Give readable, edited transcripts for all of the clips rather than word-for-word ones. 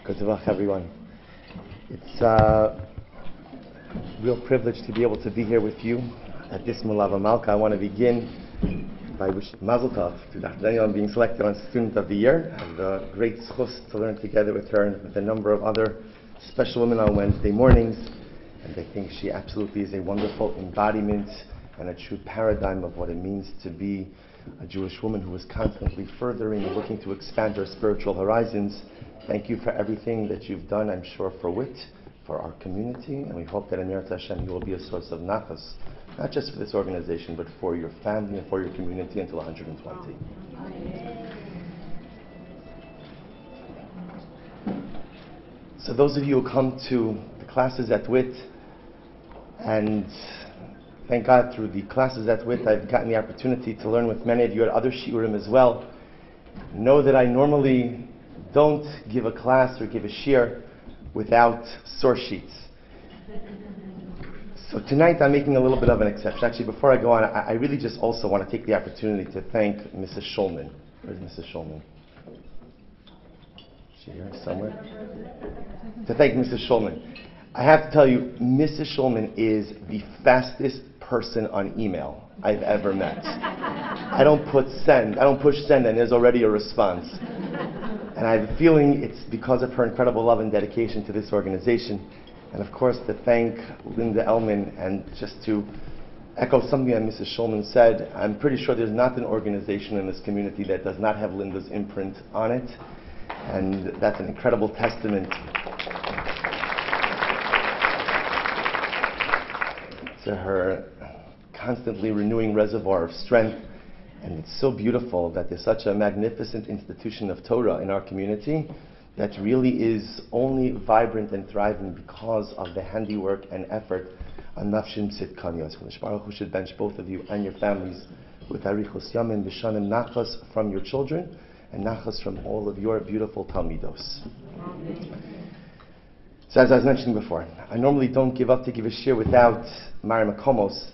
Good luck, everyone. It's a real privilege to be able to be here with you at this Mulava Malka. I want to begin by wishing Mazel Tov to Dr. Daniel on being selected on Student of the Year. I have the great zchus to learn together with her and with a number of other special women on Wednesday mornings. And I think she absolutely is a wonderful embodiment and a true paradigm of what it means to be a Jewish woman who is constantly furthering and looking to expand her spiritual horizons. Thank you for everything that you've done, I'm sure, for Wit, for our community, and we hope that in Eretz Hashem you will be a source of nachas, not just for this organization, but for your family and for your community until 120. So those of you who come to the classes at Wit, and thank God through the classes at Wit I've gotten the opportunity to learn with many of you at other shiurim as well, know that I normally don't give a class or give a shiur without source sheets. So tonight I'm making a little bit of an exception. Actually, before I go on, I really just also want to take the opportunity to thank Mrs. Shulman. Where's Mrs. Shulman? Is she here somewhere? To thank Mrs. Shulman. I have to tell you, Mrs. Shulman is the fastest person on email I've ever met. I don't push send, and there's already a response. And I have a feeling it's because of her incredible love and dedication to this organization. And of course, to thank Linda Elman, and just to echo something that Mrs. Shulman said, I'm pretty sure there's not an organization in this community that does not have Linda's imprint on it. And that's an incredible testament to her constantly renewing reservoir of strength. And it's so beautiful that there's such a magnificent institution of Torah in our community that really is only vibrant and thriving because of the handiwork and effort on Nafshim Sitkanyos. Baruch Hu should bench both of you and your families with Arichos Yamin B'Shanim Nachas from your children and Nachas from all of your beautiful Talmidos. So as I was mentioning before, I normally don't give up to give a shiur without Mari Makomos.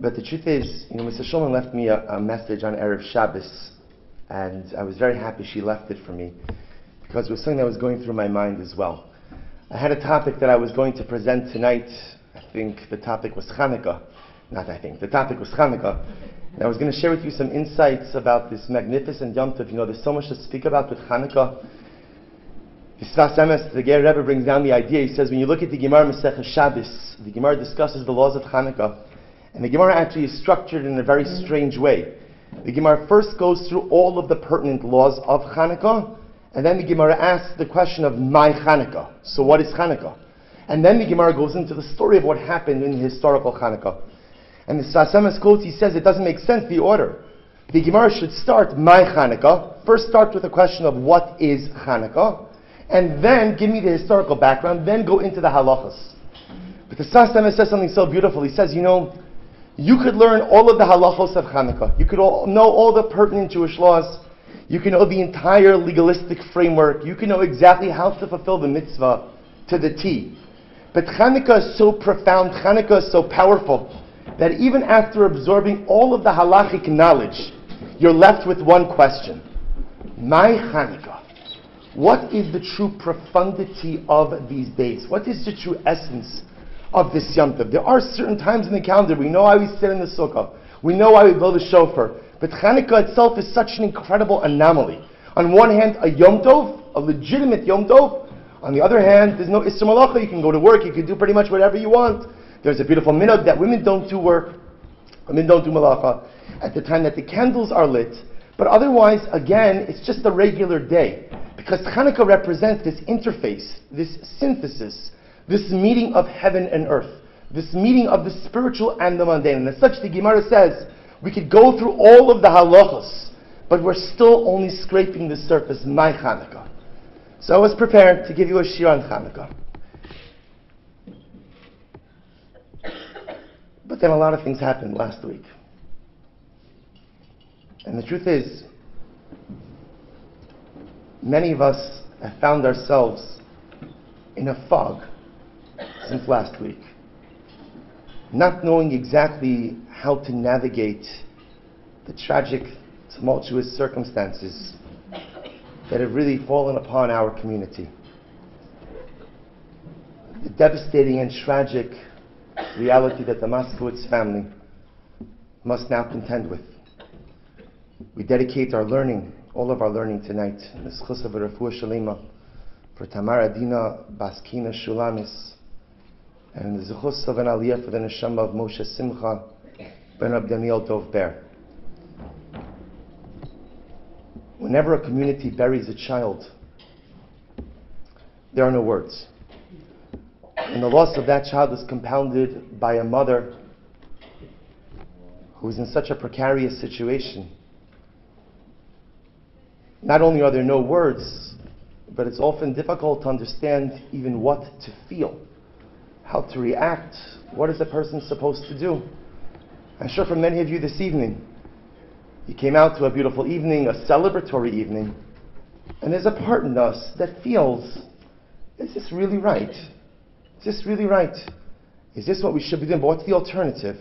But the truth is, Mrs. Shulman left me a message on Erev Shabbos, and I was very happy she left it for me, because it was something that was going through my mind as well. I had a topic that I was going to present tonight. I think the topic was Chanukah. The topic was Chanukah. And I was going to share with you some insights about this magnificent Yom Tov. There's so much to speak about with Chanukah. The Sfas Emes, the Ger Rebbe, brings down the idea. He says, when you look at the Gemara Masechah Shabbos, the Gemara discusses the laws of Chanukah. And the Gemara actually is structured in a very strange way. The Gemara first goes through all of the pertinent laws of Chanukah, and then the Gemara asks the question of my Chanukah. So what is Chanukah? And then the Gemara goes into the story of what happened in the historical Chanukah. And the Sfas Emes quotes, he says it doesn't make sense, the order. The Gemara should start my Chanukah, first start with the question of what is Chanukah, and then give me the historical background, then go into the halachas. But the Sfas Emes says something so beautiful. He says, you could learn all of the halachos of Chanukah. You could know all the pertinent Jewish laws. You can know the entire legalistic framework. You can know exactly how to fulfill the mitzvah to the T. But Chanukah is so profound, Chanukah is so powerful, that even after absorbing all of the halachic knowledge, you're left with one question. My Chanukah. What is the true profundity of these days? What is the true essence of this Yom Tov? There are certain times in the calendar. We know why we sit in the sukkah. We know why we blow the shofar. But Chanukah itself is such an incredible anomaly. On one hand, a Yom Tov, a legitimate Yom Tov. On the other hand, there's no Isser Malacha. You can go to work. You can do pretty much whatever you want. There's a beautiful minhag that women don't do work. Women don't do Malacha at the time that the candles are lit. But otherwise, again, it's just a regular day. Because Chanukah represents this interface, this synthesis, this meeting of heaven and earth, this meeting of the spiritual and the mundane. And as such, the Gemara says, we could go through all of the halachos, but we're still only scraping the surface, my Chanukah. So I was prepared to give you a shiur on Chanukah. But then a lot of things happened last week. And the truth is, many of us have found ourselves in a fog since last week, not knowing exactly how to navigate the tragic, tumultuous circumstances that have really fallen upon our community. the devastating and tragic reality that the Moskowitz family must now contend with. We dedicate our learning, all of our learning tonight, in the Zchus of Refuah Shalema, for Tamar Adina Baskina Shulamis, and the Zchus of an Aliyah for the Neshama of Moshe Simcha ben Rab Daniel Dov Ber. Whenever a community buries a child, there are no words. And the loss of that child is compounded by a mother who is in such a precarious situation. Not only are there no words, but it's often difficult to understand even what to feel, how to react, what is a person supposed to do. I'm sure for many of you this evening, you came out to a beautiful evening, a celebratory evening, and there's a part in us that feels, is this really right? Is this really right? Is this what we should be doing? But what's the alternative?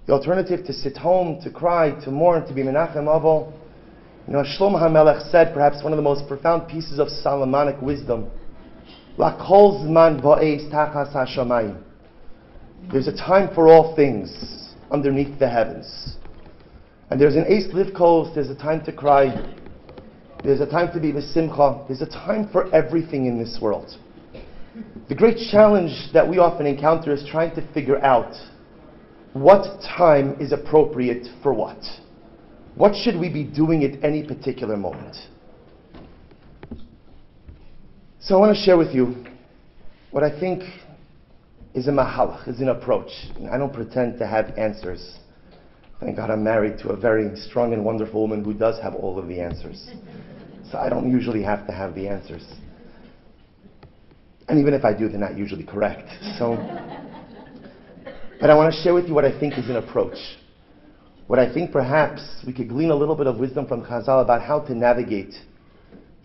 The alternative to sit home, to cry, to mourn, to be menachem aval. You know, Shlomo HaMelech said perhaps one of the most profound pieces of Solomonic wisdom. L'kol zman ba'es tachas hashamayim. There's a time for all things underneath the heavens. And there's an Eis Livkos, there's a time to cry. There's a time to be b'simcha. There's a time for everything in this world. The great challenge that we often encounter is trying to figure out what time is appropriate for what. What should we be doing at any particular moment? So I want to share with you what I think is a mahalach, is an approach. And I don't pretend to have answers. Thank God I'm married to a very strong and wonderful woman who does have all of the answers. So I don't usually have to have the answers. And even if I do, they're not usually correct. But I want to share with you what I think is an approach. What I think perhaps we could glean a little bit of wisdom from Chazal about how to navigate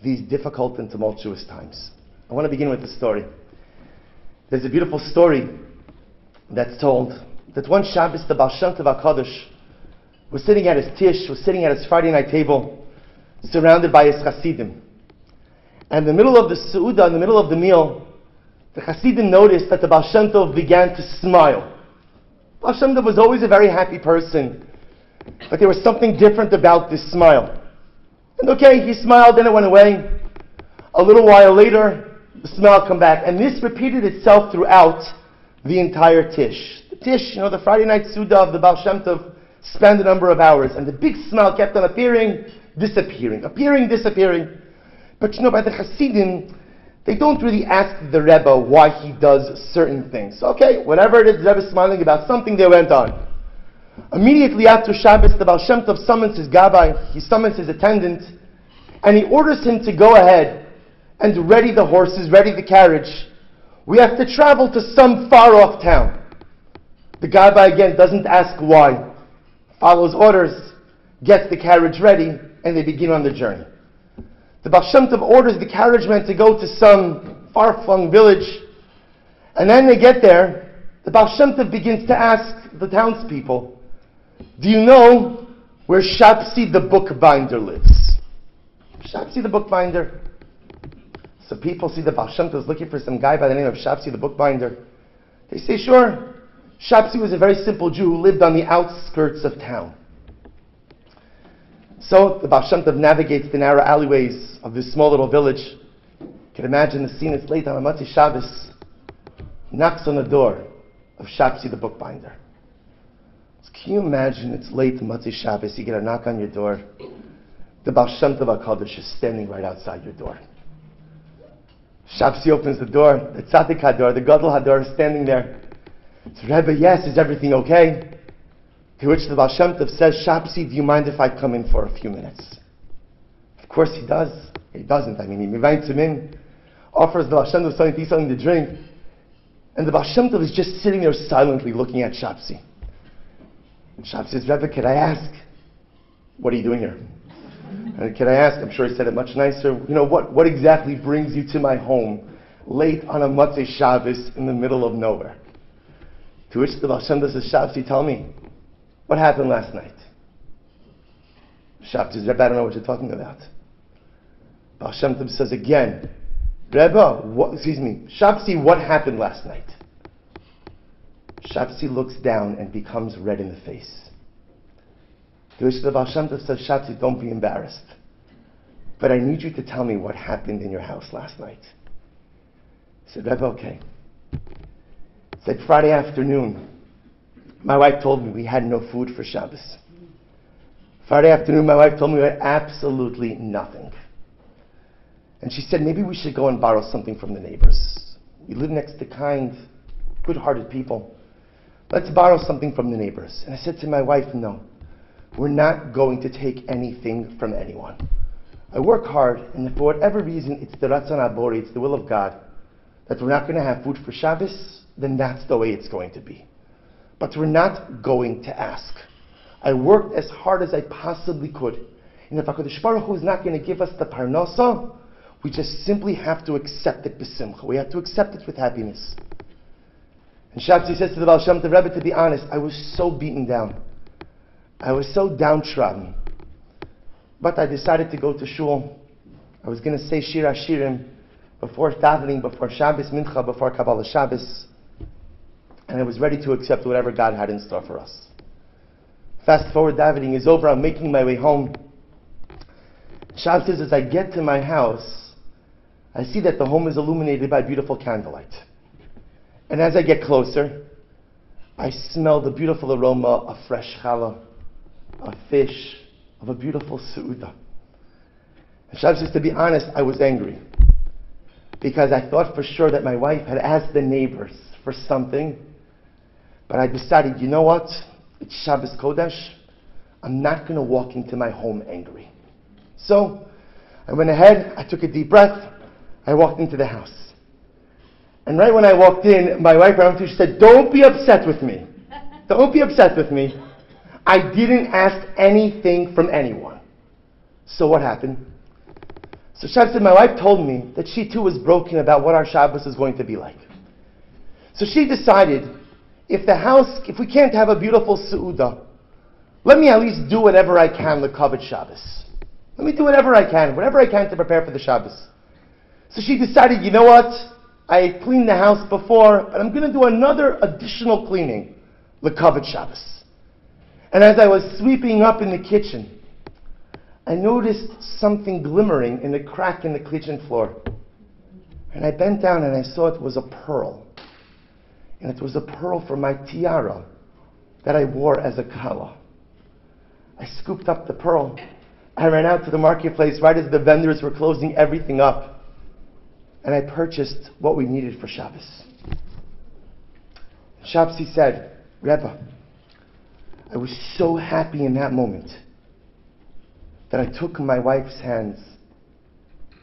these difficult and tumultuous times. I want to begin with a story. There's a beautiful story that's told that one Shabbos the Baal Shem Tov HaKadosh was sitting at his tish, was sitting at his Friday night table, surrounded by his Hasidim. And in the middle of the Seudah, in the middle of the meal, the Hasidim noticed that the Baal Shem Tov began to smile. Baal Shem Tov was always a very happy person, but there was something different about this smile. And okay, he smiled, then it went away. A little while later, the smile came back, and this repeated itself throughout the entire tish. The tish, the Friday night Seudah of the Baal Shem Tov spanned a number of hours, and the big smile kept on appearing, disappearing, appearing, disappearing. But by the Hasidim, they don't really ask the Rebbe why he does certain things. Okay, whatever it is, the Rebbe is smiling about something, they went on. Immediately after Shabbos, the Baal Shem Tov summons his gabbai, he summons his attendant, and he orders him to go ahead and ready the horses, ready the carriage. We have to travel to some far-off town. The gabbai again doesn't ask why, follows orders, gets the carriage ready, and they begin on the journey. The Baal Shem Tov orders the carriageman to go to some far-flung village, and then they get there. The Baal Shem Tov begins to ask the townspeople, do you know where Shapsi the bookbinder lives? Shapsi the bookbinder. So people see the Baal Shem Tov is looking for some guy by the name of Shapsi the bookbinder. They say, sure. Shapsi was a very simple Jew who lived on the outskirts of town. So the Baal Shem Tov navigates the narrow alleyways of this small little village. You can imagine the scene. It's late on a Motzei Shabbos. He knocks on the door of Shapsi the bookbinder. So can you imagine it's late on Motzei Shabbos, you get a knock on your door. The Baal Shem Tov HaKadosh is standing right outside your door. Shapsi opens the door. The Tzaddik Hador, the Gadol Hador is standing there. It's Rebbe, yes, is everything okay? To which the Baal Shem Tov says, Shapsi, do you mind if I come in for a few minutes? Of course he does. He doesn't. He invites him in, offers the Baal Shem Tov something to drink. And the Baal Shem Tov is just sitting there silently looking at Shapsi. And Shapsi says, Rebbe, can I ask, what are you doing here? And can I ask, I'm sure he said it much nicer, what exactly brings you to my home late on a Motzei Shabbos in the middle of nowhere? To which the Baal Shem Tov says, Shapsi, tell me, what happened last night? Shapsi says, Rebbe, I don't know what you're talking about. Baal Shem Tov says again, Rebbe, Shapsi, what happened last night? Shapsi looks down and becomes red in the face. To which the Baal Shem Tov says, Shapsi, don't be embarrassed, but I need you to tell me what happened in your house last night. He said, Rebbe, okay. He said, Friday afternoon, my wife told me we had no food for Shabbos. Friday afternoon, my wife told me we had absolutely nothing. And she said, maybe we should go and borrow something from the neighbors. We live next to kind, good-hearted people. Let's borrow something from the neighbors. And I said to my wife, no, we're not going to take anything from anyone. I work hard, and if for whatever reason it's the Ratzon HaBorei, it's the will of God, that we're not going to have food for Shabbos, then that's the way it's going to be. But we're not going to ask. I worked as hard as I possibly could. And if HaKadosh Baruch Hu is not going to give us the parnasa, we just simply have to accept it b'simcha. We have to accept it with happiness. And Shapsi says to the Baal Shem Tov, Rebbe, to be honest, I was so beaten down. I was so downtrodden. But I decided to go to shul. I was going to say Shir HaShirim before davening, before Shabbos Mincha, before Kabbalah Shabbos. And I was ready to accept whatever God had in store for us. Fast forward, davening is over. I'm making my way home. Shab says, as I get to my house, I see that the home is illuminated by beautiful candlelight. And as I get closer, I smell the beautiful aroma of fresh challah, of fish, of a beautiful seudah. And Shab says, to be honest, I was angry. Because I thought for sure that my wife had asked the neighbors for something. But I decided, you know what? It's Shabbos Kodesh. I'm not going to walk into my home angry. So, I went ahead, I took a deep breath, I walked into the house. And right when I walked in, my wife ran up to me, she said, don't be upset with me. Don't be upset with me. I didn't ask anything from anyone. So what happened? So Shabbos said, my wife told me that she too was broken about what our Shabbos is going to be like. So she decided, if we can't have a beautiful seudah, let me at least do whatever I can l'kavod Shabbos. Let me do whatever I can to prepare for the Shabbos. So she decided, you know what? I cleaned the house before, but I'm going to do another additional cleaning, l'kavod Shabbos. And as I was sweeping up in the kitchen, I noticed something glimmering in the crack in the kitchen floor. And I bent down and I saw it was a pearl. And it was a pearl from my tiara that I wore as a kala. I scooped up the pearl. I ran out to the marketplace right as the vendors were closing everything up. And I purchased what we needed for Shabbos. Shapsi said, Rebbe, I was so happy in that moment that I took my wife's hands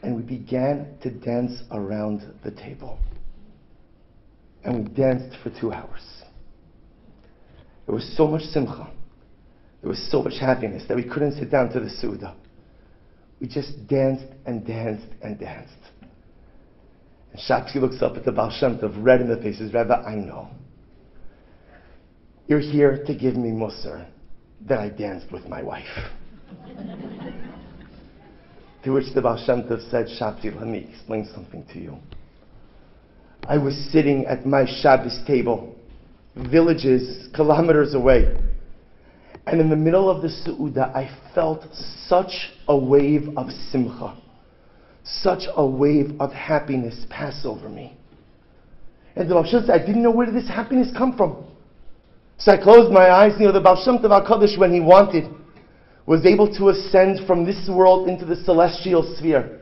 and we began to dance around the table. And we danced for 2 hours. There was so much simcha. There was so much happiness that we couldn't sit down to the seudah. We just danced and danced and danced. And Shapsi looks up at the Baal Shem Tov, red in the face, says, Rebbe, I know. You're here to give me musar that I danced with my wife. To which the Baal Shem Tov said, Shapsi, let me explain something to you. I was sitting at my Shabbos table, villages, kilometers away. And in the middle of the Seudah, I felt such a wave of simcha, such a wave of happiness pass over me. And the Baal Shem Tov said, I didn't know where did this happiness come from. So I closed my eyes. The Baal Shem Tov HaKadosh, when he wanted, was able to ascend from this world into the celestial sphere.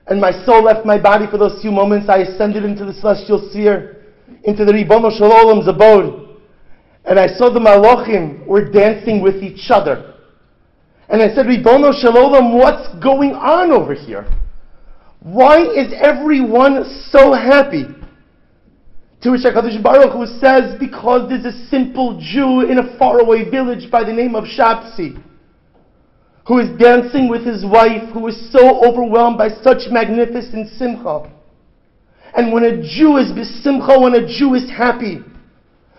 And my soul left my body for those few moments. I ascended into the celestial sphere, into the Ribono Shel Olam's abode. And I saw the Malachim were dancing with each other. And I said, Ribono Shel Olam, what's going on over here? Why is everyone so happy? To which HaKadosh Baruch Hu says, because there's a simple Jew in a faraway village by the name of Shapsi, who is dancing with his wife, who is so overwhelmed by such magnificent simcha. And when a Jew is b'simcha, when a Jew is happy,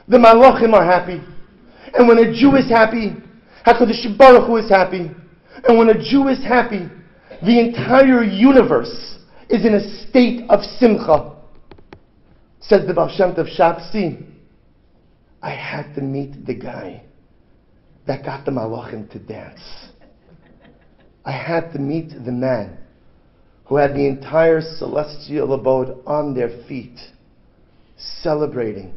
the malachim are happy. And when a Jew is happy, HaKadosh Baruch Hu is happy. And when a Jew is happy, the entire universe is in a state of simcha. Says the Baal Shem Tov Shapsi, I had to meet the guy that got the malachim to dance. I had to meet the man who had the entire celestial abode on their feet, celebrating,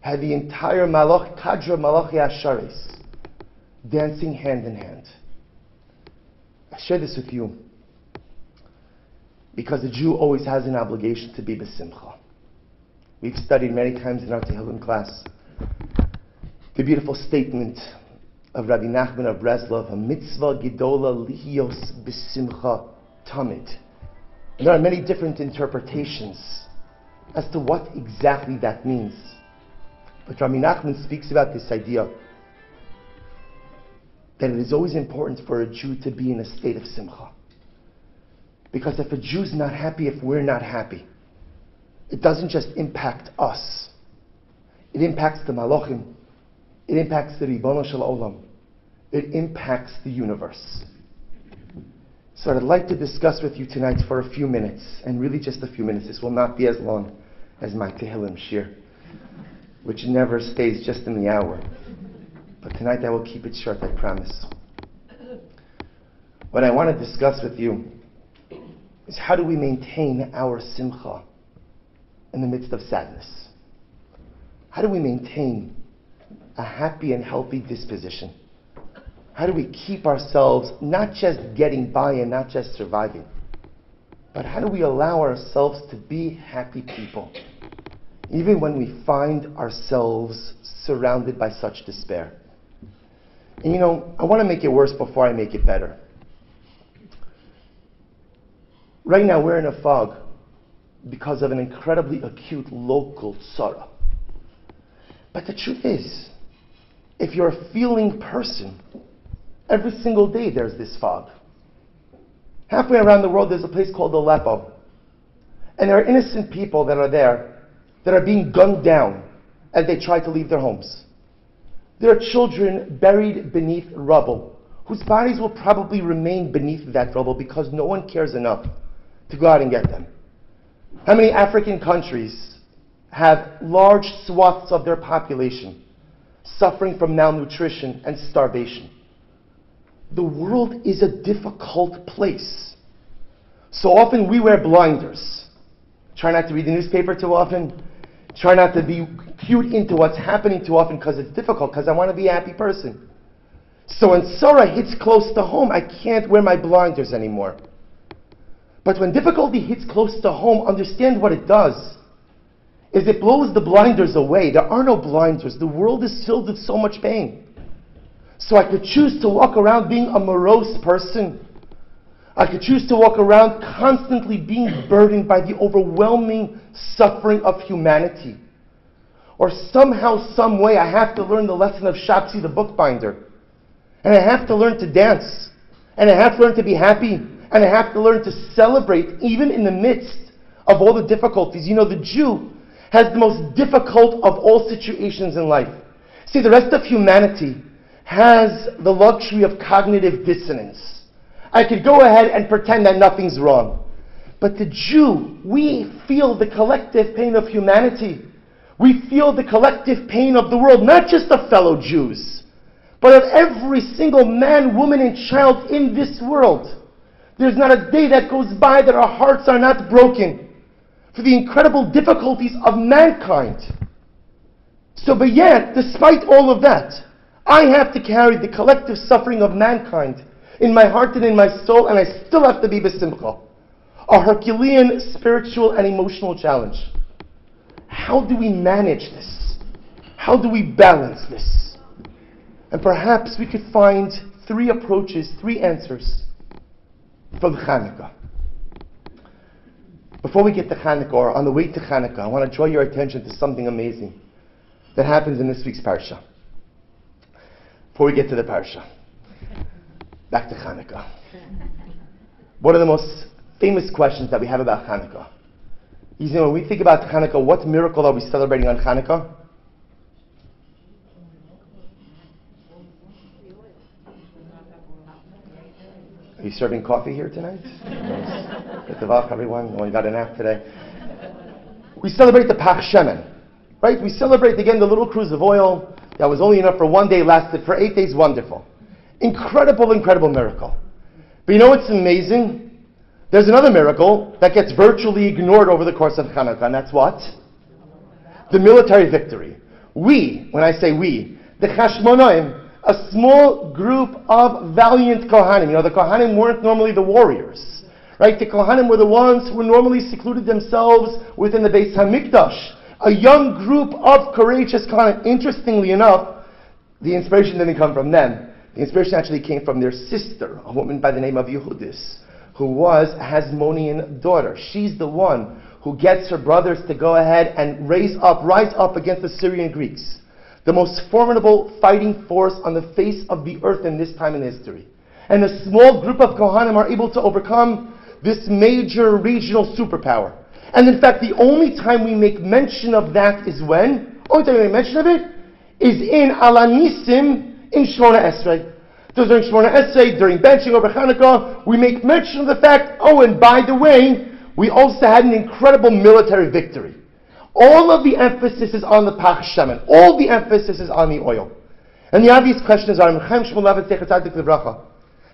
had the entire malach, kadra malachi asharis, dancing hand in hand. I share this with you because a Jew always has an obligation to be besimcha. We've studied many times in our Tehillim class the beautiful statement of Rabbi Nachman of Breslov, a mitzvah gidola lihiyos besimcha tamid. And there are many different interpretations as to what exactly that means. But Rabbi Nachman speaks about this idea that it is always important for a Jew to be in a state of simcha. Because if a Jew's not happy, if we're not happy, it doesn't just impact us. It impacts the Malachim. It impacts the Ribono Shel Olam. It impacts the universe. So I'd like to discuss with you tonight for a few minutes, and really just a few minutes. This will not be as long as my Tehillim Shir, which never stays just in the hour. But tonight I will keep it short, I promise. What I want to discuss with you is how do we maintain our simcha in the midst of sadness? How do we maintain a happy and healthy disposition? How do we keep ourselves not just getting by and not just surviving, but how do we allow ourselves to be happy people, even when we find ourselves surrounded by such despair? And I want to make it worse before I make it better. Right now we're in a fog because of an incredibly acute local tzara. But the truth is, if you're a feeling person, every single day there's this fog. Halfway around the world there's a place called Aleppo. And there are innocent people that are there that are being gunned down as they try to leave their homes. There are children buried beneath rubble, whose bodies will probably remain beneath that rubble because no one cares enough to go out and get them. How many African countries have large swaths of their population suffering from malnutrition and starvation? The world is a difficult place. So often we wear blinders. Try not to read the newspaper too often. Try not to be cued into what's happening too often because it's difficult, because I want to be a happy person. So when sorrow hits close to home, I can't wear my blinders anymore. But when difficulty hits close to home, understand what it does is it blows the blinders away. There are no blinders. The world is filled with so much pain. So I could choose to walk around being a morose person. I could choose to walk around constantly being burdened by the overwhelming suffering of humanity. Or somehow, some way, I have to learn the lesson of Shapsi the bookbinder. And I have to learn to dance. And I have to learn to be happy. And I have to learn to celebrate even in the midst of all the difficulties. The Jew has the most difficult of all situations in life. See, the rest of humanity has the luxury of cognitive dissonance. I could go ahead and pretend that nothing's wrong. But the Jew, we feel the collective pain of humanity. We feel the collective pain of the world, not just of fellow Jews, but of every single man, woman, and child in this world. There's not a day that goes by that our hearts are not broken for the incredible difficulties of mankind. So, but yet, despite all of that, I have to carry the collective suffering of mankind in my heart and in my soul, and I still have to be besimcha. A Herculean spiritual and emotional challenge. How do we manage this? How do we balance this? And perhaps we could find three approaches, three answers from Hanukkah. Before we get to Hanukkah, or on the way to Hanukkah, I want to draw your attention to something amazing that happens in this week's parsha. Before we get to the parsha, back to Hanukkah. One of the most famous questions that we have about Hanukkah is, when we think about Hanukkah, what miracle are we celebrating on Hanukkah? Are you serving coffee here tonight? Good to welcome everyone. No one got a nap today. We celebrate the Pach Shemen, right? We celebrate again the little cruse of oil that was only enough for one day, lasted for 8 days. Wonderful. Incredible, incredible miracle. But you know what's amazing? There's another miracle that gets virtually ignored over the course of Hanukkah, and that's what? The military victory. We, when I say we, the Chashmonaim, a small group of valiant Kohanim. You know, the Kohanim weren't normally the warriors, right? The Kohanim were the ones who normally secluded themselves within the Beis Hamikdash. A young group of courageous Kohanim. Interestingly enough, the inspiration didn't come from them. The inspiration actually came from their sister, a woman by the name of Yehudis, who was a Hasmonean daughter. She's the one who gets her brothers to go ahead and rise up against the Syrian Greeks, the most formidable fighting force on the face of the earth in this time in history. And a small group of Kohanim are able to overcome this major regional superpower. And in fact, the only time we make mention of that is when? Only time we make mention of it is in Alanisim in Shmona Esrei. During Shmona Esrei, during benching over Hanukkah, we make mention of the fact, and by the way, we also had an incredible military victory. All of the emphasis is on the Pach Shemen. All the emphasis is on the oil. And the obvious question is, Chaim Shmulevitz Zecher Tzadik Livracha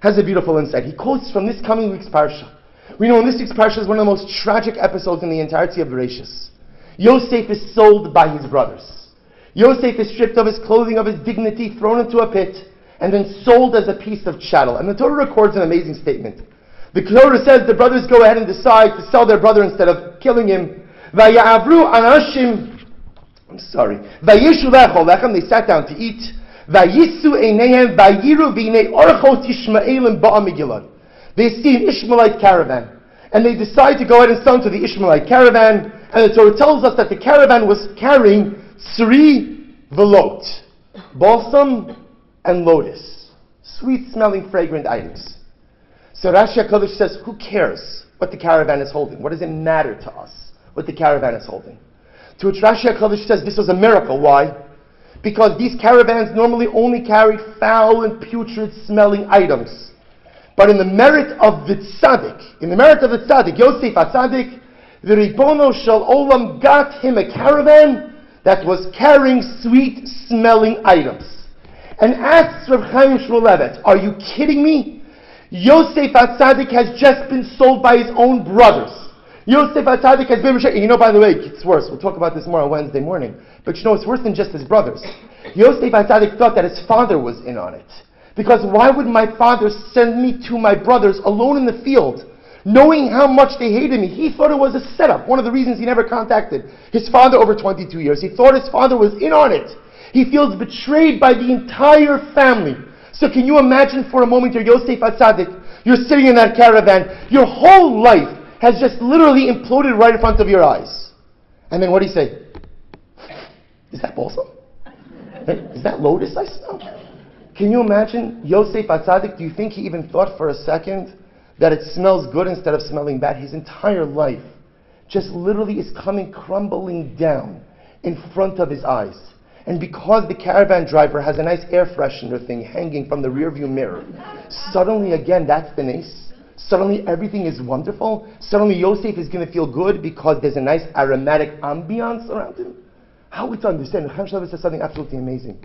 has a beautiful insight. He quotes from this coming week's parsha. We know in this week's parsha is one of the most tragic episodes in the entirety of Bereshis. Yosef is sold by his brothers. Yosef is stripped of his clothing, of his dignity, thrown into a pit, and then sold as a piece of chattel. And the Torah records an amazing statement. The Torah says the brothers go ahead and decide to sell their brother instead of killing him. Vayavru anashim, Vayishu lechem, they sat down to eat. Vayisu einehem, vayiru v'nei orchot Yishmaelim ba'amigilad. They see an Ishmaelite caravan, and they decide to go ahead and sell him to the Ishmaelite caravan. And the Torah tells us that the caravan was carrying Sri Velot, balsam and lotus, sweet-smelling, fragrant items. So Rashi HaKodesh says, who cares what the caravan is holding? What does it matter to us what the caravan is holding? To which Rashi HaKodesh says, this was a miracle. Why? Because these caravans normally only carried foul and putrid-smelling items. But in the merit of the tzaddik, Yosef HaTzaddik, the Ribono Shel Olam got him a caravan that was carrying sweet-smelling items. And asks Reb Chaim Shmulevitz, are you kidding me? Yosef HaTzaddik has just been sold by his own brothers. Yosef HaTzaddik has been rejected. You know, by the way, it's worse. We'll talk about this more on Wednesday morning. But you know, it's worse than just his brothers. Yosef HaTzaddik thought that his father was in on it. Because why would my father send me to my brothers alone in the field, knowing how much they hated me? He thought it was a setup. One of the reasons he never contacted his father over 22 years. He thought his father was in on it. He feels betrayed by the entire family. So can you imagine for a moment, you're Yosef HaTzaddik, you're sitting in that caravan, your whole life has just literally imploded right in front of your eyes. And then what do you say? Is that balsam? Is that lotus I smell? Can you imagine Yosef HaTzaddik? Do you think he even thought for a second that it smells good instead of smelling bad? His entire life just literally is coming crumbling down in front of his eyes. And because the caravan driver has a nice air freshener thing hanging from the rearview mirror, suddenly again, that's the nace. Suddenly everything is wonderful. Suddenly Yosef is going to feel good because there's a nice aromatic ambiance around him. How are we to understand? Chaim Shmulevitz says something absolutely amazing.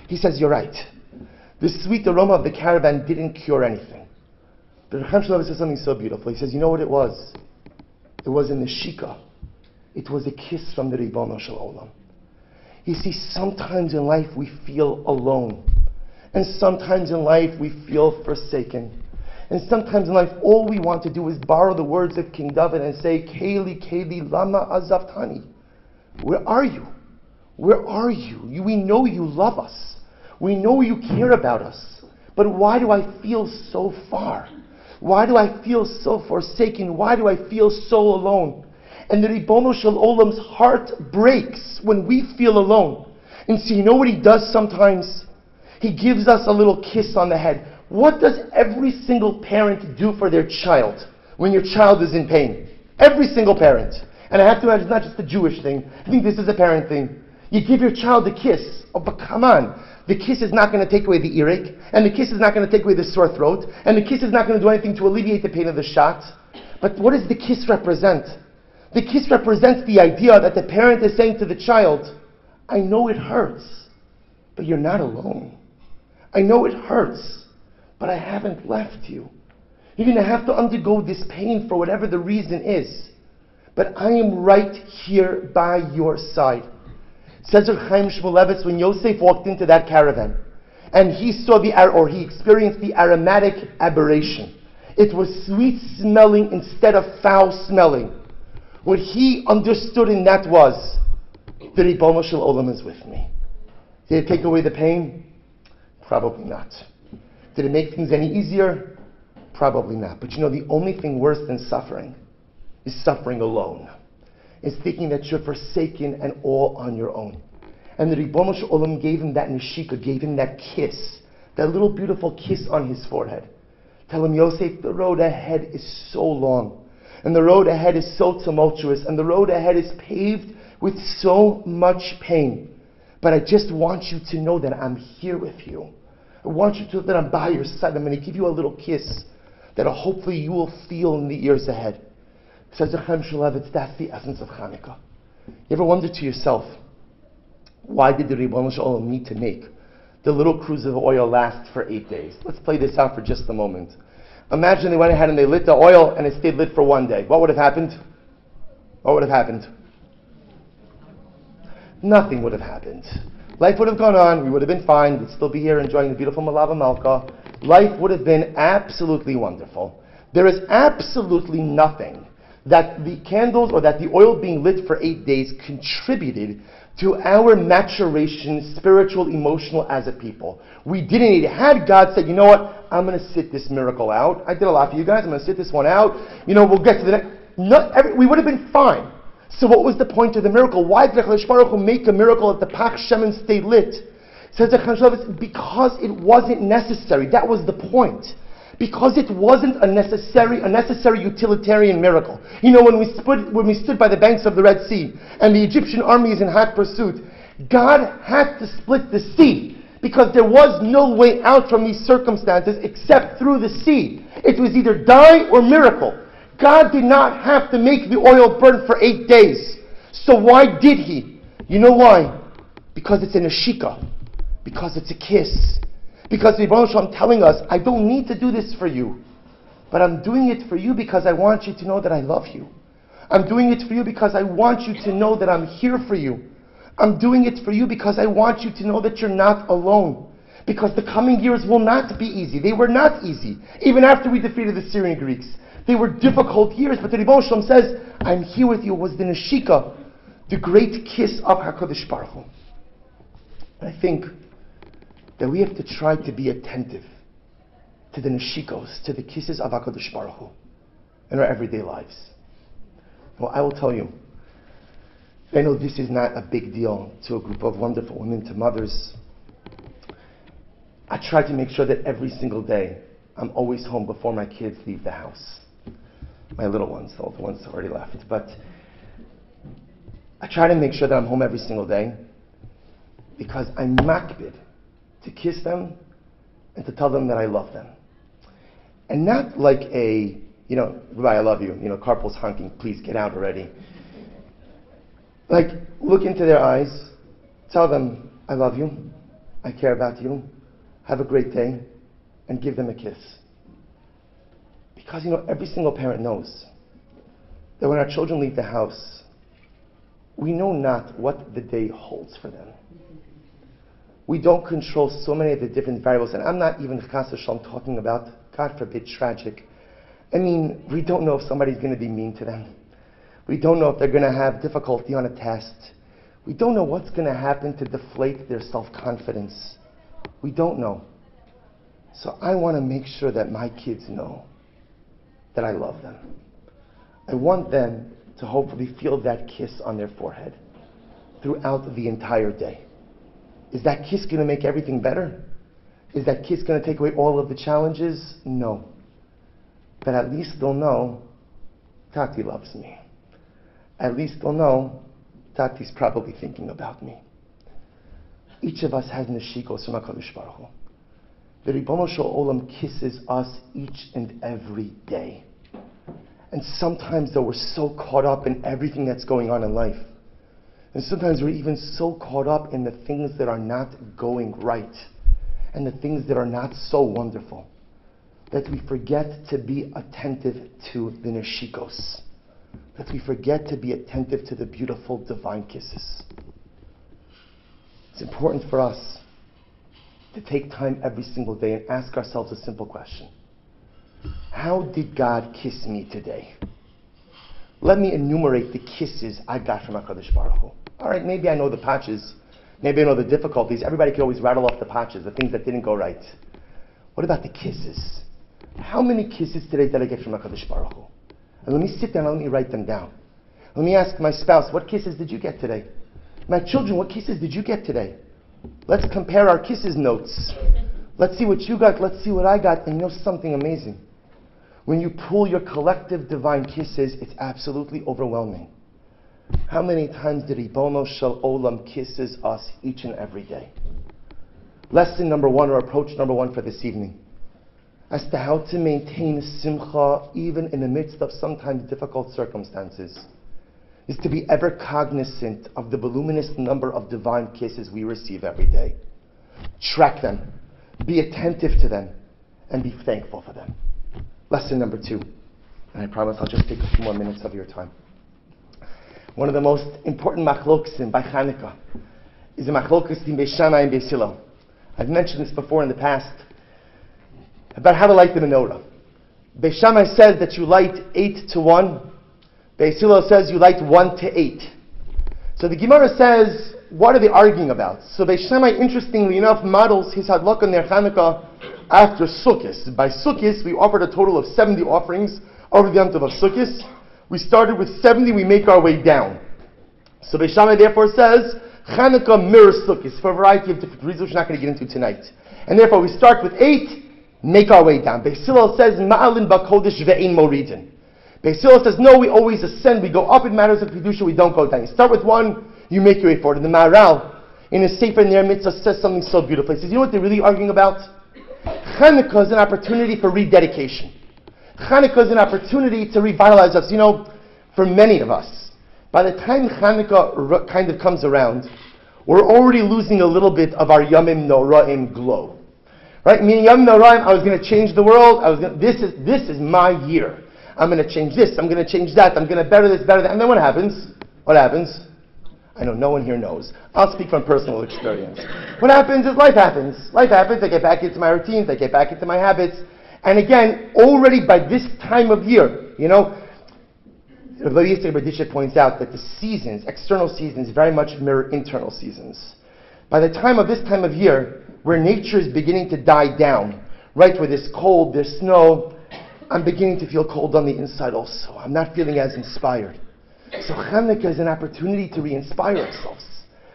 He says, you're right. The sweet aroma of the caravan didn't cure anything. But Chaim Shmulevitz says something so beautiful. He says, you know what it was? It was in the shika. It was a kiss from the Ribono Shel Olam. You see, sometimes in life we feel alone. And sometimes in life we feel forsaken. And sometimes in life all we want to do is borrow the words of King David and say, Keli, Keli, Lama Azavtani. Where are you? Where are you? We know you love us. We know you care about us. But why do I feel so far? Why do I feel so forsaken? Why do I feel so alone? And the Ribono Shel Olam's heart breaks when we feel alone. And so you know what he does sometimes? He gives us a little kiss on the head. What does every single parent do for their child when your child is in pain? Every single parent. And I have to imagine it's not just a Jewish thing. I think this is a parent thing. You give your child a kiss. Oh, but come on. The kiss is not going to take away the earache, and the kiss is not going to take away the sore throat, and the kiss is not going to do anything to alleviate the pain of the shot. But what does the kiss represent? The kiss represents the idea that the parent is saying to the child, I know it hurts, but you're not alone. I know it hurts, but I haven't left you. You're going to have to undergo this pain for whatever the reason is. But I am right here by your side. Says Reb Chaim Shmulevitz, when Yosef walked into that caravan, and he saw he experienced the aromatic aberration. It was sweet smelling instead of foul smelling. What he understood in that was, the Ribono Shel Olam is with me. Did it take away the pain? Probably not. Did it make things any easier? Probably not. But the only thing worse than suffering is suffering alone. It's thinking that you're forsaken and all on your own. And the Ribono Shel Olam gave him that neshika, gave him that kiss, that little beautiful kiss on his forehead. Tell him, Yosef, the road ahead is so long, and the road ahead is so tumultuous, and the road ahead is paved with so much pain. But I just want you to know that I'm here with you. I want you to know that I'm by your side. I'm going to give you a little kiss that hopefully you will feel in the years ahead. Says the Chaim Shmulevitz, that's the essence of Hanukkah. You ever wonder to yourself, why did the Ribono Shel Olam need to make the little cruise of oil last for 8 days? Let's play this out for just a moment. Imagine they went ahead and they lit the oil and it stayed lit for 1 day. What would have happened? What would have happened? Nothing would have happened. Life would have gone on, we would have been fine, we'd still be here enjoying the beautiful Malava Malka. Life would have been absolutely wonderful. There is absolutely nothing that the candles or that the oil being lit for 8 days contributed to our maturation, spiritual, emotional as a people. We didn't need it. Had God said, you know what, I'm going to sit this miracle out. I did a lot for you guys, I'm going to sit this one out. We'll get to the next. We would have been fine. So what was the point of the miracle? Why did HaKadosh Baruch Hu make a miracle that the Pach Shemen stayed lit? Says the Chaim Shmulevitz, because it wasn't necessary. That was the point. Because it wasn't a necessary utilitarian miracle. When we stood by the banks of the Red Sea and the Egyptian army is in hot pursuit, God had to split the sea because there was no way out from these circumstances except through the sea. It was either die or miracle. God did not have to make the oil burn for 8 days. So why did He? You know why? Because it's a neshika. Because it's a kiss. Because the Ribono Shel Olam telling us, I don't need to do this for you. But I'm doing it for you because I want you to know that I love you. I'm doing it for you because I want you to know that I'm here for you. I'm doing it for you because I want you to know that you're not alone. Because the coming years will not be easy. They were not easy. Even after we defeated the Syrian Greeks. They were difficult years, but the Ribono Shel Olam says, I'm here with you, was the neshika, the great kiss of HaKadosh Baruch Hu. And I think that we have to try to be attentive to the neshikos, to the kisses of HaKadosh Baruch Hu in our everyday lives. Well, I will tell you, I know this is not a big deal to a group of wonderful women, to mothers. I try to make sure that every single day I'm always home before my kids leave the house. My little ones, the older ones already left. But I try to make sure that I'm home every single day because I'm makbid to kiss them and to tell them that I love them. And not like a, Rabbi, I love you, carpool's honking, please get out already. Like, look into their eyes, tell them, I love you, I care about you, have a great day, and give them a kiss. Because, every single parent knows that when our children leave the house, we know not what the day holds for them. We don't control so many of the different variables, and I'm not even chas v'shalom talking about, God forbid, tragic. We don't know if somebody's going to be mean to them. We don't know if they're going to have difficulty on a test. We don't know what's going to happen to deflate their self-confidence. We don't know. So I want to make sure that my kids know that I love them. I want them to hopefully feel that kiss on their forehead throughout the entire day. Is that kiss going to make everything better? Is that kiss going to take away all of the challenges? No. But at least they'll know Tati loves me. At least they'll know Tati's probably thinking about me. Each of us has neshikos from HaKadosh Baruch Hu. The Ribono Shel Olam kisses us each and every day. And sometimes though we're so caught up in everything that's going on in life, and sometimes we're even so caught up in the things that are not going right, and the things that are not so wonderful, that we forget to be attentive to the neshikos, that we forget to be attentive to the beautiful divine kisses. It's important for us to take time every single day and ask ourselves a simple question. How did God kiss me today? Let me enumerate the kisses I got from HaKadosh Baruch Hu. All right, maybe I know the patches. Maybe I know the difficulties. Everybody can always rattle off the patches, the things that didn't go right. What about the kisses? How many kisses today did I get from HaKadosh Baruch Hu? And let me sit down and let me write them down. Let me ask my spouse, what kisses did you get today? My children, what kisses did you get today? Let's compare our kisses notes. Let's see what you got, let's see what I got. And you know something amazing? When you pull your collective divine kisses, it's absolutely overwhelming. How many times did Ribono Shel Olam kisses us each and every day? Lesson number one, or approach number one for this evening, as to how to maintain simcha even in the midst of sometimes difficult circumstances, is to be ever cognizant of the voluminous number of divine kisses we receive every day. Track them, be attentive to them, and be thankful for them. Lesson number two, and I promise I'll just take a few more minutes of your time. One of the most important machlokesim by Chanukah is the machlokesim in Beis Shammai and Beis Hillel. I've mentioned this before in the past about how to light the menorah. Beis Shammai says that you light 8 to 1. Beis Hillel says you light 1 to 8. So the Gemara says, what are they arguing about? So Beis Shammai, interestingly enough, models his hadlaka and their Chanukah after Sukkot. By Sukkot, we offered a total of 70 offerings over the Yom Tov of Sukkot. We started with 70, we make our way down. So Beis Shammai therefore says, Chanukah mirrors Sukkot for a variety of different reasons we're not going to get into tonight. And therefore we start with 8, make our way down. Beis Hillel says, Ma'alin ba'kodesh ve'ein moridin. Beis Hillel says, no, we always ascend, we go up in matters of Kedusha, we don't go down. You start with 1, you make your way forward. And the Maharal, in his Sefer Ner Mitzvah, says something so beautiful. He says, you know what they're really arguing about? Chanukah is an opportunity for rededication. Chanukah is an opportunity to revitalize us. You know, for many of us, by the time Chanukah kind of comes around, we're already losing a little bit of our Yamim Noraim glow. Right? Meaning Yamim Noraim, I was going to change the world. This is my year. I'm going to change this. I'm going to change that. I'm going to better this, better that. And then what happens? What happens? I know no one here knows. I'll speak from personal experience. What happens is life happens. Life happens. I get back into my routines. I get back into my habits. And again, already by this time of year, you know, Rabbi Yisrael Berditchev points out that the seasons, external seasons, very much mirror internal seasons. By the time of this time of year, where nature is beginning to die down, right, where there's cold, there's snow, I'm beginning to feel cold on the inside also. I'm not feeling as inspired. So Chanukah is an opportunity to re-inspire ourselves.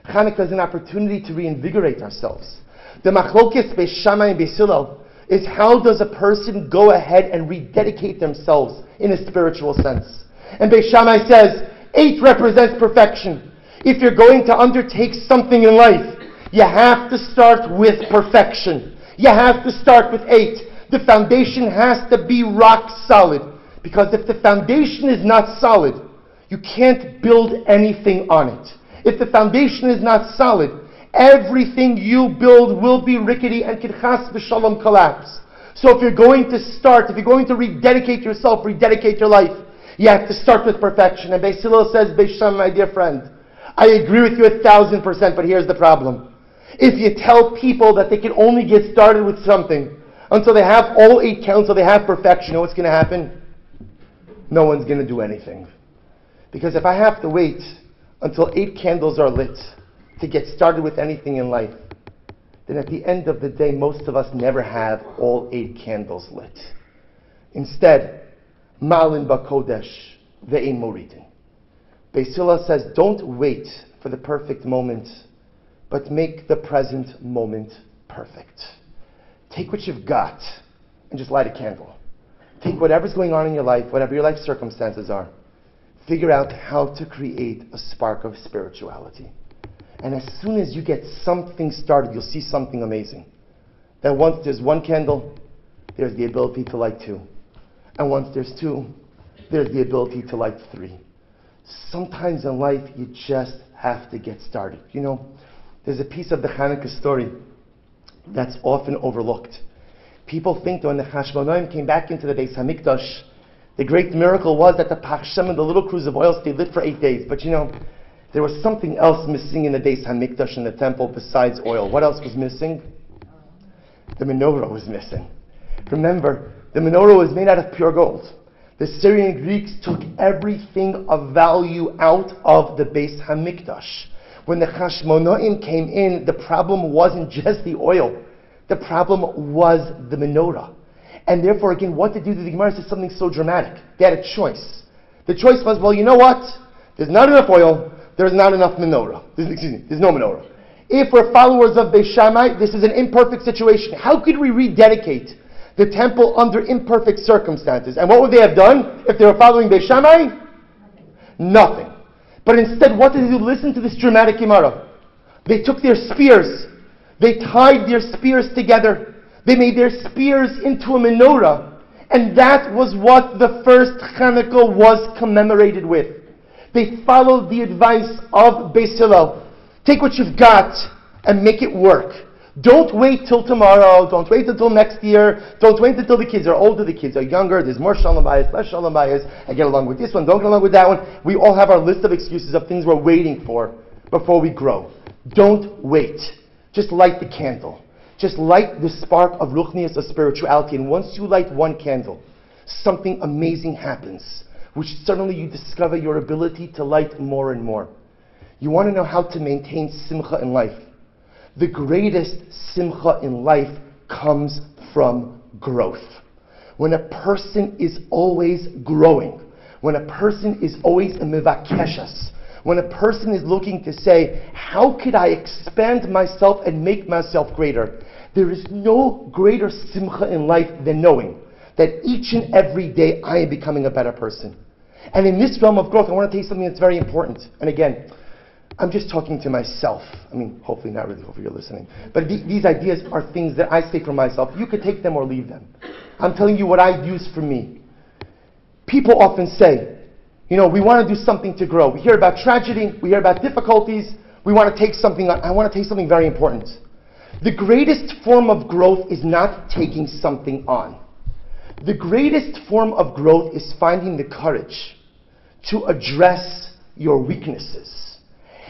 Chanukah is an opportunity to reinvigorate ourselves. The machlokes Beis Shammai and Beis Hillel is how does a person go ahead and rededicate themselves in a spiritual sense. And Beis Shammai says, 8 represents perfection. If you're going to undertake something in life, you have to start with perfection. You have to start with 8. The foundation has to be rock solid. Because if the foundation is not solid, you can't build anything on it. If the foundation is not solid, everything you build will be rickety and can chas v'shalom collapse. So if you're going to start, if you're going to rededicate yourself, rededicate your life, you have to start with perfection. And Beis Hillel says, Beis Shammai, my dear friend, I agree with you 1,000%, but here's the problem. If you tell people that they can only get started with something until they have all 8 counts, until they have perfection, you know what's going to happen? No one's going to do anything. Because if I have to wait until 8 candles are lit to get started with anything in life, then at the end of the day, most of us never have all 8 candles lit. Instead, Ma'alin ba'kodesh ve'ein moridin. Beis Hillel says, don't wait for the perfect moment, but make the present moment perfect. Take what you've got and just light a candle. Take whatever's going on in your life, whatever your life circumstances are, figure out how to create a spark of spirituality. And as soon as you get something started, you'll see something amazing. Then once there's one candle, there's the ability to light two. And once there's two, there's the ability to light three. Sometimes in life, you just have to get started. You know, there's a piece of the Hanukkah story that's often overlooked. People think that when the Hashmonaim came back into the Beis HaMikdash, the great miracle was that the Pach Shem and the little cruse of oil stayed lit for 8 days. But you know, there was something else missing in the Beis HaMikdash in the temple besides oil. What else was missing? The menorah was missing. Remember, the menorah was made out of pure gold. The Syrian Greeks took everything of value out of the Beis HaMikdash. When the Hashmonaim came in, the problem wasn't just the oil. The problem was the menorah. And therefore, again, what to do to the Gemara says something so dramatic. They had a choice. The choice was, well, you know what? There's not enough oil. There's not enough menorah. There's no menorah. If we're followers of Beis Shammai, this is an imperfect situation. How could we rededicate the temple under imperfect circumstances? And what would they have done if they were following Beis Shammai? Nothing. But instead, what did they do? Listen to this dramatic Gemara. They took their spears. They tied their spears together. They made their spears into a menorah. And that was what the first Hanukkah was commemorated with. They followed the advice of Beis Hillel. Take what you've got and make it work. Don't wait till tomorrow. Don't wait until next year. Don't wait until the kids are older, the kids are younger. There's more shalom bayis, less shalom bayis. I get along with this one, don't get along with that one. We all have our list of excuses of things we're waiting for before we grow. Don't wait. Just light the candle. Just light the spark of ruchnius, of spirituality. And once you light one candle, something amazing happens, which suddenly you discover your ability to light more and more. You want to know how to maintain simcha in life. The greatest simcha in life comes from growth. When a person is always growing, when a person is always a mivakeshas, when a person is looking to say, how could I expand myself and make myself greater? There is no greater simcha in life than knowing that each and every day I am becoming a better person. And in this realm of growth, I want to tell you something that's very important. And again, I'm just talking to myself. I mean, hopefully not really, hopefully you're listening. But these ideas are things that I say for myself. You could take them or leave them. I'm telling you what I use for me. People often say, you know, we want to do something to grow. We hear about tragedy, we hear about difficulties, we want to take something on. I want to tell you something very important. The greatest form of growth is not taking something on. The greatest form of growth is finding the courage to address your weaknesses.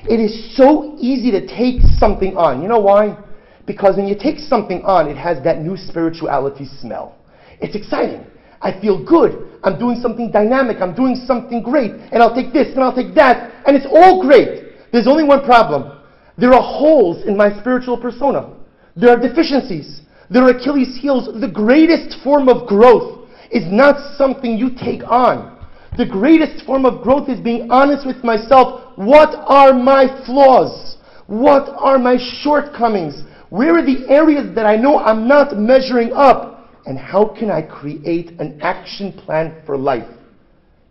It is so easy to take something on. You know why? Because when you take something on, it has that new spirituality smell. It's exciting. I feel good. I'm doing something dynamic. I'm doing something great. And I'll take this and I'll take that. And it's all great. There's only one problem. There are holes in my spiritual persona. There are deficiencies. There are Achilles heels. The greatest form of growth is not something you take on. The greatest form of growth is being honest with myself. What are my flaws? What are my shortcomings? Where are the areas that I know I'm not measuring up? And how can I create an action plan for life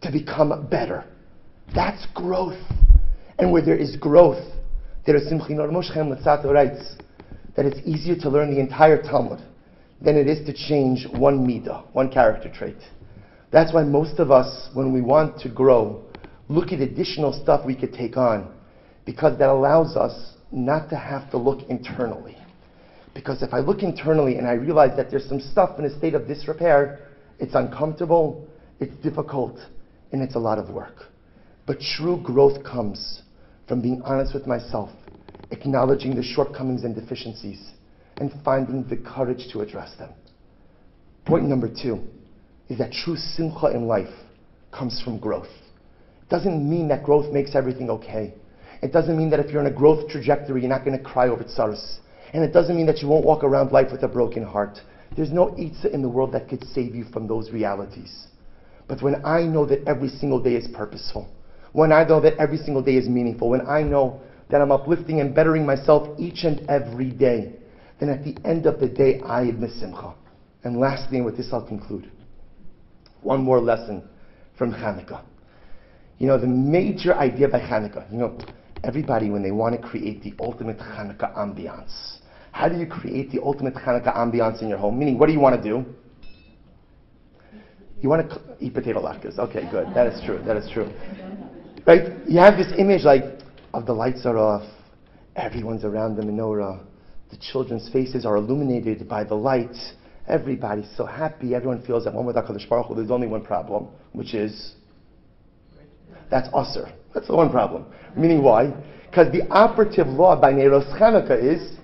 to become better? That's growth. And where there is growth, there is Simchi Nor Moshem Latzato writes that it's easier to learn the entire Talmud than it is to change one midah, one character trait. That's why most of us, when we want to grow, look at additional stuff we could take on, because that allows us not to have to look internally. Because if I look internally and I realize that there's some stuff in a state of disrepair, it's uncomfortable, it's difficult, and it's a lot of work. But true growth comes from being honest with myself, acknowledging the shortcomings and deficiencies, and finding the courage to address them. Point number 2 is that true simcha in life comes from growth. It doesn't mean that growth makes everything okay. It doesn't mean that if you're in a growth trajectory, you're not going to cry over tsaros. And it doesn't mean that you won't walk around life with a broken heart. There's no itzah in the world that could save you from those realities. But when I know that every single day is purposeful, when I know that every single day is meaningful, when I know that I'm uplifting and bettering myself each and every day, then at the end of the day, I am simcha. And lastly, and with this I'll conclude, one more lesson from Hanukkah. You know, the major idea by Hanukkah, Everybody, when they want to create the ultimate Hanukkah ambiance, how do you create the ultimate Hanukkah ambiance in your home? Meaning, what do you want to do? You want to eat potato latkes. Okay, good. That is true. That is true. Right? You have this image of the lights are off, everyone's around the menorah, the children's faces are illuminated by the light, everybody's so happy, everyone feels at one with HaKadosh Baruch Hu. There's only one problem, which is, that's Asr. That's the one problem. Meaning why? Because the operative law by Neiros Chanukah is,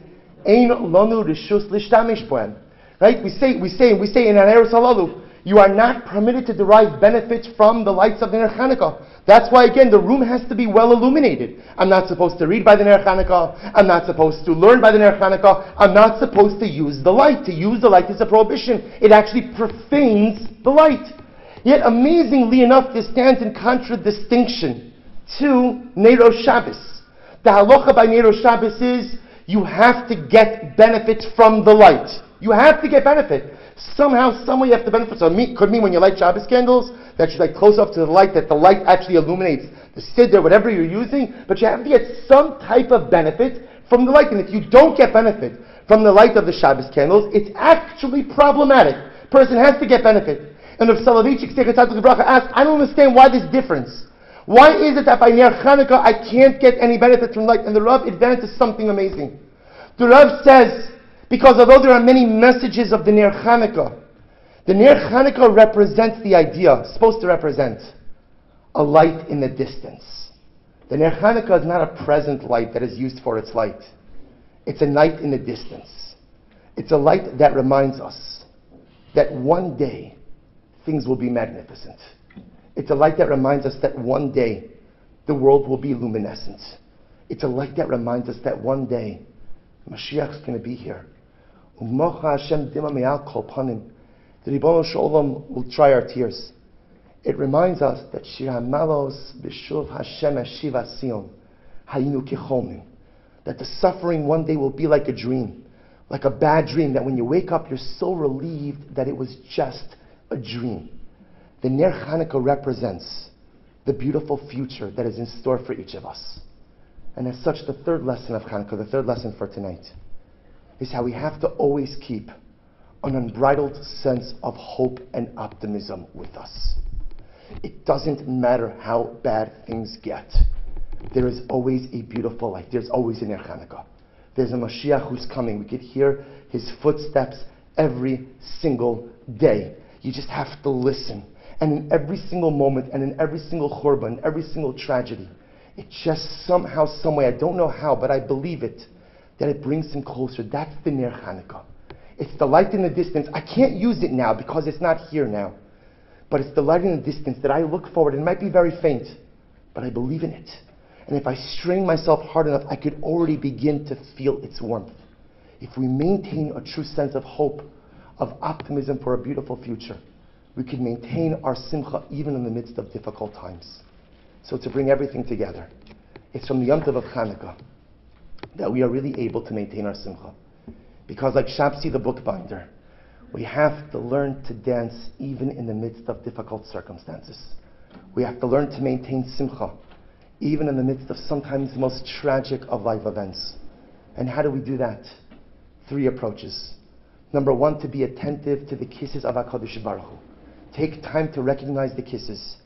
Ein lanu rishus lishtamish bohem. Right? We say in Neiros Halalu, you are not permitted to derive benefits from the lights of the Ner Chanukah. That's why, again, the room has to be well illuminated. I'm not supposed to read by the Ner Chanukah. I'm not supposed to learn by the Ner Chanukah. I'm not supposed to use the light. To use the light is a prohibition. It actually profanes the light. Yet, amazingly enough, this stands in contradistinction to Neiros Shabbos. The halacha by Neiros Shabbos is, you have to get benefits from the light. You have to get benefit. Somehow, some way you have to benefit. So it could mean when you light Shabbos candles, that you light close up to the light, that the light actually illuminates the siddur, whatever you're using, but you have to get some type of benefit from the light. And if you don't get benefit from the light of the Shabbos candles, it's actually problematic. Person has to get benefit. And if Soloveitchik asks, I don't understand why this difference. Why is it that by Ner Chanukah I can't get any benefit from light? And the Rav advances something amazing. The Rav says, because although there are many messages of the Ner Chanukah, the Ner Chanukah represents the idea, supposed to represent a light in the distance. The Ner Chanukah is not a present light that is used for its light. It's a light in the distance. It's a light that reminds us that one day things will be magnificent. It's a light that reminds us that one day the world will be luminescent. It's a light that reminds us that one day Mashiach's going to be here. The Ribono Shel Olam will dry our tears. It reminds us that Shir HaMalos B'Shuv Hashem Hashiva Sion Hayinu Kecholmin, that the suffering one day will be like a dream, like a bad dream, that when you wake up you're so relieved that it was just a dream. The Ner Chanukah represents the beautiful future that is in store for each of us. And as such, the third lesson of Chanukah, the third lesson for tonight, is how we have to always keep an unbridled sense of hope and optimism with us. It doesn't matter how bad things get. There is always a beautiful light. There's always a Ner Chanukah. There's a Mashiach who's coming. We could hear his footsteps every single day. You just have to listen. And in every single moment, and in every single churban, every single tragedy, it just somehow, some way, I don't know how, but I believe it, that it brings him closer. That's the Ner Chanukah. It's the light in the distance. I can't use it now because it's not here now. But it's the light in the distance that I look forward. It might be very faint, but I believe in it. And if I strain myself hard enough, I could already begin to feel its warmth. If we maintain a true sense of hope, of optimism for a beautiful future, we can maintain our simcha even in the midst of difficult times. So to bring everything together, it's from the Yom Tov of Chanukah that we are really able to maintain our simcha. Because like Shapsi the bookbinder, we have to learn to dance even in the midst of difficult circumstances. We have to learn to maintain simcha even in the midst of sometimes the most tragic of life events. And how do we do that? 3 approaches. Number 1, to be attentive to the kisses of HaKadosh Baruch Hu. Take time to recognize the kisses.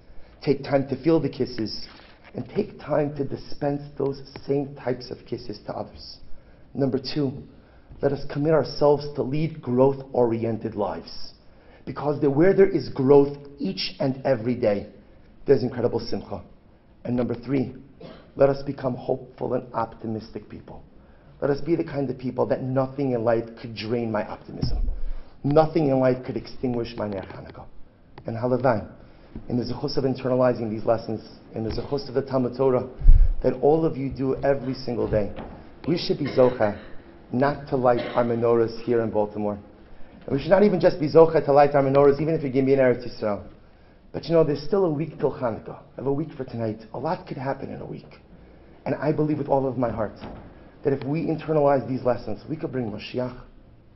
Take time to feel the kisses. And take time to dispense those same types of kisses to others. Number 2, let us commit ourselves to lead growth-oriented lives. Because where there is growth each and every day, there's incredible simcha. And number 3, let us become hopeful and optimistic people. Let us be the kind of people that nothing in life could drain my optimism. Nothing in life could extinguish my Ner Chanukah. And halavai, in the zechus of internalizing these lessons, in the zechus of the Talmud Torah, that all of you do every single day, we should be zocheh not to light our menorahs here in Baltimore. And we should not even just be zocheh to light our menorahs, even if you're going to be in Eretz Yisrael. But there's still a week till Chanukah. I have a week for tonight. A lot could happen in a week. And I believe with all of my heart that if we internalize these lessons, we could bring Mashiach.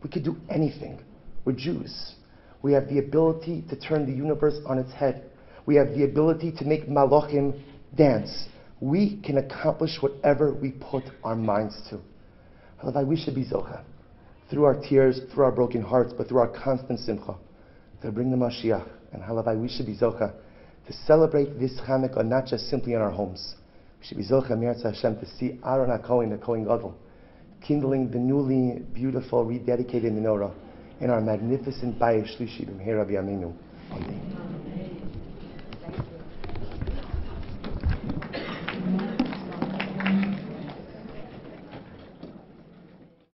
We could do anything. We're Jews. We have the ability to turn the universe on its head. We have the ability to make Malachim dance. we can accomplish whatever we put our minds to. Halavai, we should be zocha. Through our tears, through our broken hearts, but through our constant simcha, to bring the Mashiach. And halavai, we should be zocha to celebrate this Hanukkah not just simply in our homes. We should be zocha, Meretz Hashem, to see Aaron HaKohen, the Kohen Gadol, kindling the newly beautiful, rededicated menorah in our magnificent Bayis Shlishi b'mheira b'yameinu. Amen.